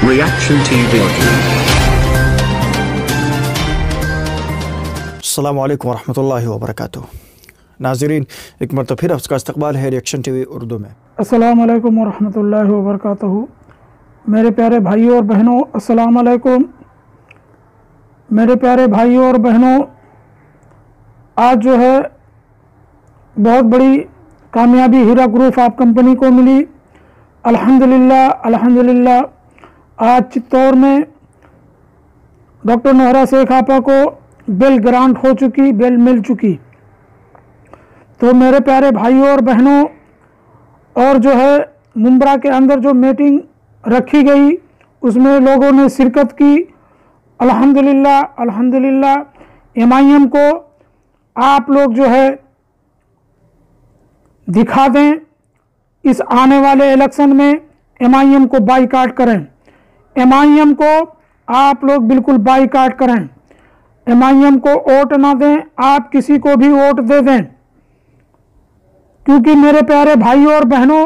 Reaction TV. अस्सलामुअलैकुम वरहमतुल्लाहि वबरकातुहू। नाज़रीन, एक मरतबा फिर आपका इस्तकबाल है रिएक्शन टीवी उर्दू में। अस्सलामुअलैकुम वरहमतुल्लाहि वबरकातुहू। मेरे प्यारे भाइयों और बहनों, अस्सलामुअलैकुम। मेरे प्यारे भाइयों और बहनों, आज जो है बहुत बड़ी कामयाबी हीरा ग्रुप ऑफ कंपनी को मिली। अल्हम्दुलिल्लाह अल्हम्दुलिल्लाह। आज चित्तौड़ में डॉक्टर नोहरा शेख आपा को बेल ग्रांट हो चुकी, बेल मिल चुकी। तो मेरे प्यारे भाइयों और बहनों, और जो है मुंब्रा के अंदर जो मीटिंग रखी गई उसमें लोगों ने शिरकत की। अल्हम्दुलिल्लाह अल्हम्दुलिल्लाह। MIM को आप लोग जो है दिखा दें, इस आने वाले इलेक्शन में MIM को बाईकाट करें। MIM को आप लोग बिल्कुल बाईकाट करें। MIM को वोट ना दें, आप किसी को भी वोट दे दें, क्योंकि मेरे प्यारे भाइयों और बहनों,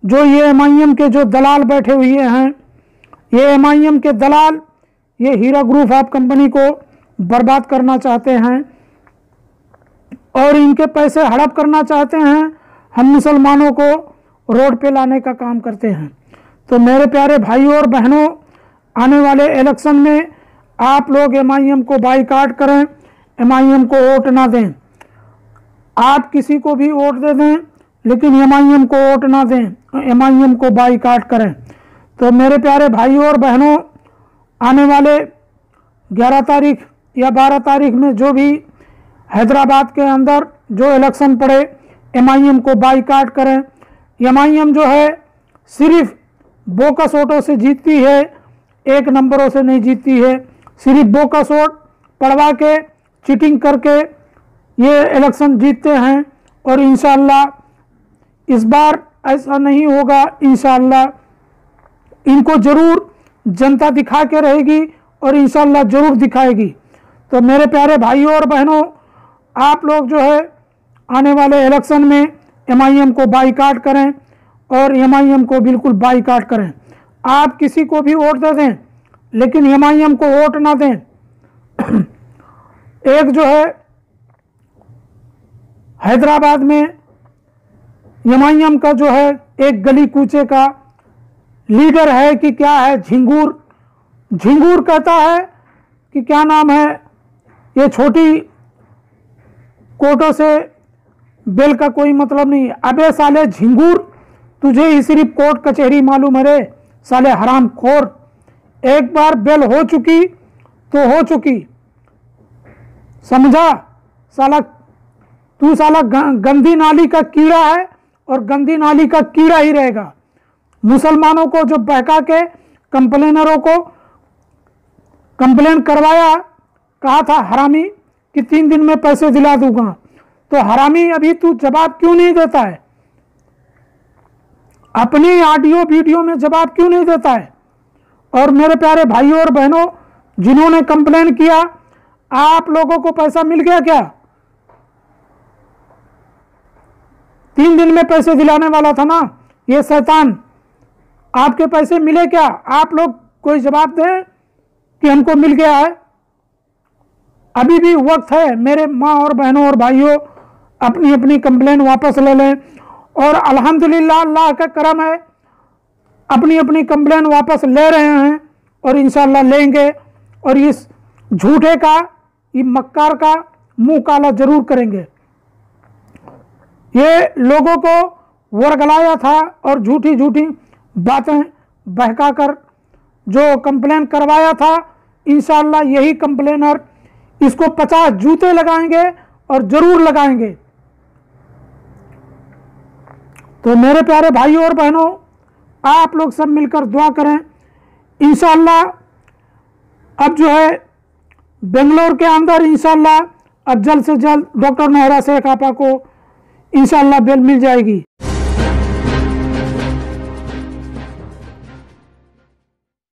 जो ये MIM के जो दलाल बैठे हुए हैं, ये MIM के दलाल ये हीरा ग्रुप ऑफ कंपनी को बर्बाद करना चाहते हैं और इनके पैसे हड़प करना चाहते हैं। हम मुसलमानों को रोड पे लाने का काम करते हैं। तो मेरे प्यारे भाइयों और बहनों, आने वाले इलेक्शन में आप लोग MIM को बाईकाट करें, MIM को वोट ना दें। आप किसी को भी वोट दे दें, लेकिन MIM को वोट ना दें, MIM को बाईकाट करें। तो मेरे प्यारे भाइयों और बहनों, आने वाले 11 तारीख या 12 तारीख में जो भी हैदराबाद के अंदर जो इलेक्शन पड़े, MIM को बाईकाट करें। MIM जो है सिर्फ बोकस वोटों से जीतती है, एक नंबरों से नहीं जीतती है। सिर्फ बोकस वोट पड़वा के चीटिंग करके ये इलेक्शन जीतते हैं। और इंशाअल्लाह इस बार ऐसा नहीं होगा। इंशाअल्लाह इनको ज़रूर जनता दिखा के रहेगी और इंशाअल्लाह ज़रूर दिखाएगी। तो मेरे प्यारे भाइयों और बहनों, आप लोग जो है आने वाले इलेक्शन में MIM को बाईकाट करें और MIM को बिल्कुल बाईकाट करें। आप किसी को भी वोट दे दें, लेकिन MIM को वोट ना दें। एक जो है हैदराबाद में MIM का जो है एक गली कूचे का लीडर है कि क्या है, झिंगूर कहता है कि क्या नाम है, ये छोटी कोटों से बेल का कोई मतलब नहीं। अबे साले झिंगूर, तुझे ही सिर्फ कोर्ट कचहरी मालूम है रे साले हराम खोर। एक बार बेल हो चुकी तो हो चुकी, समझा साला। तू साला गंदी नाली का कीड़ा है और गंदी नाली का कीड़ा ही रहेगा। मुसलमानों को जो बहका के कंप्लेनरों को कंप्लेन करवाया, कहा था हरामी कि 3 दिन में पैसे दिला दूंगा, तो हरामी अभी तू जवाब क्यों नहीं देता है? अपनी ऑडियो वीडियो में जवाब क्यों नहीं देता है? और मेरे प्यारे भाइयों और बहनों, जिन्होंने कंप्लेन किया, आप लोगों को पैसा मिल गया क्या? 3 दिन में पैसे दिलाने वाला था ना ये शैतान, आपके पैसे मिले क्या? आप लोग कोई जवाब दें कि हमको मिल गया है। अभी भी वक्त है मेरे माँ और बहनों और भाइयों, अपनी अपनी कंप्लेन वापस ले लें। और अल्हम्दुलिल्लाह अल्लाह का करम है, अपनी अपनी कंप्लेन वापस ले रहे हैं और इंशाअल्लाह लेंगे। और इस झूठे का, ये मक्कार का मुंह काला जरूर करेंगे। ये लोगों को वर्गलाया था और झूठी झूठी बातें बहकाकर जो कंप्लेन करवाया था, इंशाअल्लाह यही कंप्लेनर इसको 50 जूते लगाएंगे और जरूर लगाएंगे। तो मेरे प्यारे भाइयों और बहनों, आप लोग सब मिलकर दुआ करें। इंशाअल्लाह अब जो है बेंगलोर के अंदर इंशाअल्लाह अब जल्द से जल्द डॉक्टर नोहरा शेख आपा को इंशाअल्लाह बेल मिल जाएगी।